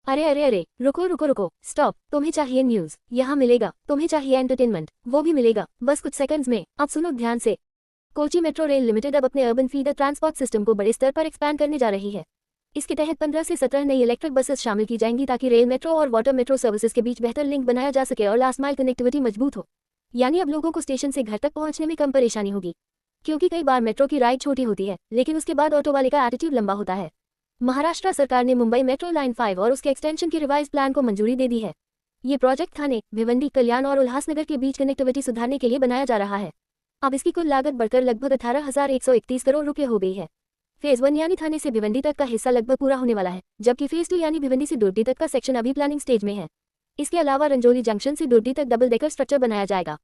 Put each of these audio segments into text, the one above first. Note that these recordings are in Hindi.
अरे अरे अरे, रुको रुको रुको, स्टॉप। तुम्हें चाहिए न्यूज, यहाँ मिलेगा। तुम्हें चाहिए एंटरटेनमेंट, वो भी मिलेगा, बस कुछ सेकंड्स में। अब सुनो ध्यान से। कोची मेट्रो रेल लिमिटेड अब अपने अर्बन फीडर ट्रांसपोर्ट सिस्टम को बड़े स्तर पर एक्सपैंड करने जा रही है। इसके तहत 15 से 17 नई इलेक्ट्रिक बसेस शामिल की जाएंगी ताकि रेल मेट्रो और वाटर मेट्रो सर्विसेज के बीच बेहतर लिंक बनाया जा सके और लास्ट माइल कनेक्टिविटी मजबूत हो। यानी अब लोगों को स्टेशन से घर तक पहुंचने में कम परेशानी होगी, क्योंकि कई बार मेट्रो की राइड छोटी होती है लेकिन उसके बाद ऑटो वाले का एटीट्यूड लंबा होता है। महाराष्ट्र सरकार ने मुंबई मेट्रो लाइन 5 और उसके एक्सटेंशन के रिवाइज प्लान को मंजूरी दे दी है। ये प्रोजेक्ट थाने, भिवंडी, कल्याण और उल्हासनगर के बीच कनेक्टिविटी सुधारने के लिए बनाया जा रहा है। अब इसकी कुल लागत बढ़कर लगभग 18,131 करोड़ रुपये हो गई है। फेज 1 यानी थाने से भिवंडी तक का हिस्सा लगभग पूरा होने वाला है, जबकि फेज 2 यानी भिवंडी से दुर्डी तक का सेक्शन अभी प्लानिंग स्टेज में है। इसके अलावा रंजोली जंक्शन से दुर्डी तक डबल डेकर स्ट्रक्चर बनाया जाएगा।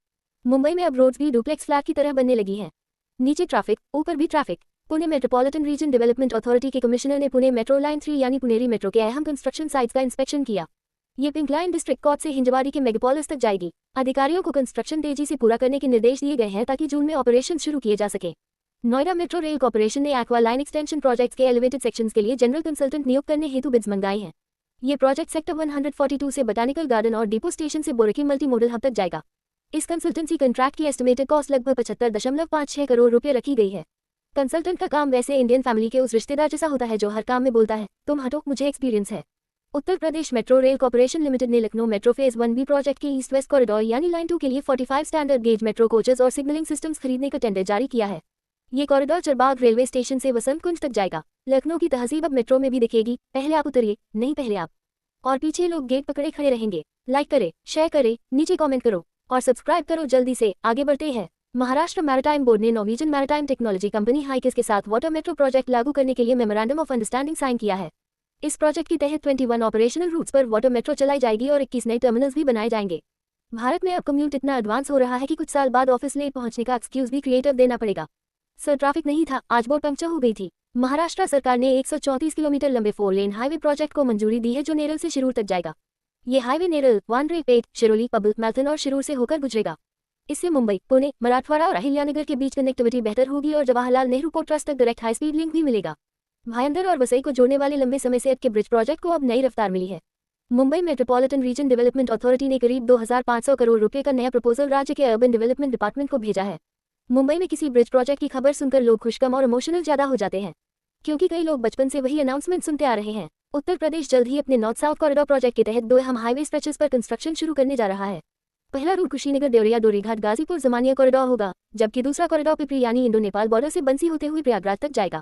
मुंबई में अब रोड्स भी डुप्लेक्स फ्लैट की तरह बनने लगी हैं। नीचे ट्रैफिक, ऊपर भी traffic. Pune metropolitan region development authority के कमिश्नर ने पुणे मेट्रो लाइन 3 यानी पुनेरी मेट्रो के अहम कंस्ट्रक्शन साइट्स का इंस्पेक्शन किया। ये पिंक लाइन डिस्ट्रिक्ट कोर्ट से हिंजवाड़ी के मेगापोलिस तक जाएगी। अधिकारियों को कंस्ट्रक्शन तेजी से पूरा करने के निर्देश दिए गए हैं ताकि जून में ऑपरेशन शुरू किए जा सके। नोएडा मेट्रो रेल कॉर्पोरेशन ने एक्वा लाइन एक्सटेंशन प्रोजेक्ट्स के एलिवेटेड सेक्शंस के लिए जनरल कंसल्टेंट नियुक्त करने हेतु बिड्स मंगाई हैं। ये प्रोजेक्ट सेक्टर 142 से बोटैनिकल गार्डन और डिपो स्टेशन से बोरकी मल्टी मॉडल हब तक जाएगा। इस कंसल्टेंसी कॉन्ट्रैक्ट की एस्टिमेटेड कॉस्ट लगभग 75.56 करोड़ रुपये रखी गई है। कंसल्टेंट का काम वैसे इंडियन फैमिली के उस रिश्तेदार जैसा होता है जो हर काम में बोलता है, तुम हटो, मुझे एक्सपीरियंस है। Uttar Pradesh metro rail corporation limited ने Lucknow metro phase 1B project के ईस्ट वेस्ट कॉरिडोर यानी लाइन 2 के लिए 45 स्टैंडर्ड गेज मेट्रो कोचेस और सिग्नलिंग सिस्टम्स खरीदने का टेंडर जारी किया है। ये कॉरिडोर चरबाग रेलवे स्टेशन से वसंत कुंज तक जाएगा। लखनऊ की तहजीब अब मेट्रो में भी दिखेगी। पहले आप उतरिए, नहीं पहले आप, और पीछे लोग गेट पकड़े खड़े रहेंगे। लाइक करे, शेयर करे, नीचे कॉमेंट करो और सब्सक्राइब करो। जल्दी से आगे बढ़ते हैं। महाराष्ट्र मैरिटाइम बोर्ड ने नॉर्वेजियन मैरिटाइम टेक्नोलॉजी कंपनी हाइकिस के साथ वाटर मेट्रो प्रोजेक्ट लागू करने के लिए मेमोरेंडम ऑफ अंडरस्टैंडिंग साइन किया है। इस प्रोजेक्ट के तहत 21 ऑपरेशनल रूट्स पर वाटर मेट्रो चलाई जाएगी और 21 नए टर्मिनल्स भी बनाए जाएंगे। भारत में अब कम्यूट इतना एडवांस हो रहा है कि कुछ साल बाद ऑफिस लेट पहुंचने का एक्सक्यूज भी क्रिएटिव देना पड़ेगा। सर ट्रैफिक नहीं था, आज बोर्ड पंक्चर हो गई थी। महाराष्ट्र सरकार ने 134 किलोमीटर लंबे 4 लेन हाईवे प्रोजेक्ट को मंजूरी दी है जो नेरल से शिरूर तक जाएगा। ये हाईवे नेरल, वानरेपेट, शिरोली, पबल, मैल्थन और शिरूर से होकर गुजरेगा। इससे मुंबई, पुणे, मराठवाड़ा और अहिल्यानगर के बीच कनेक्टिविटी बेहतर होगी और जवाहरलाल नेहरू पोर्ट ट्रस्ट तक डायरेक्ट हाई स्पीड लिंक भी मिलेगा। भायंदर और वसई को जोड़ने वाले लंबे समय से अटके ब्रिज प्रोजेक्ट को अब नई रफ्तार मिली है। Mumbai metropolitan region development authority ने करीब 2,500 करोड़ रुपए का नया प्रपोजल राज्य के अर्बन डेवलपमेंट डिपार्टमेंट को भेजा है। मुंबई में किसी ब्रिज प्रोजेक्ट की खबर सुनकर लोग खुशगम और इमोशनल ज्यादा हो जाते हैं, क्योंकि कई लोग बचपन से वही अनाउंसमेंट सुनते आ रहे हैं। उत्तर प्रदेश जल्द ही अपने नॉर्थ साउथ कॉरिडोर प्रोजेक्ट के तहत 2 अहम हाईवे स्ट्रेचेस पर कंस्ट्रक्शन शुरू करने जा रहा है। पहला रूट कुशीनगर देवरिया डोरीघाट गाजीपुर जमानिया कॉरिडोर होगा, जबकि दूसरा कॉरिडोर पिपरी यानी इंडो नेपाल बॉर्डर से बंसी होते हुए प्रयागराज तक जाएगा।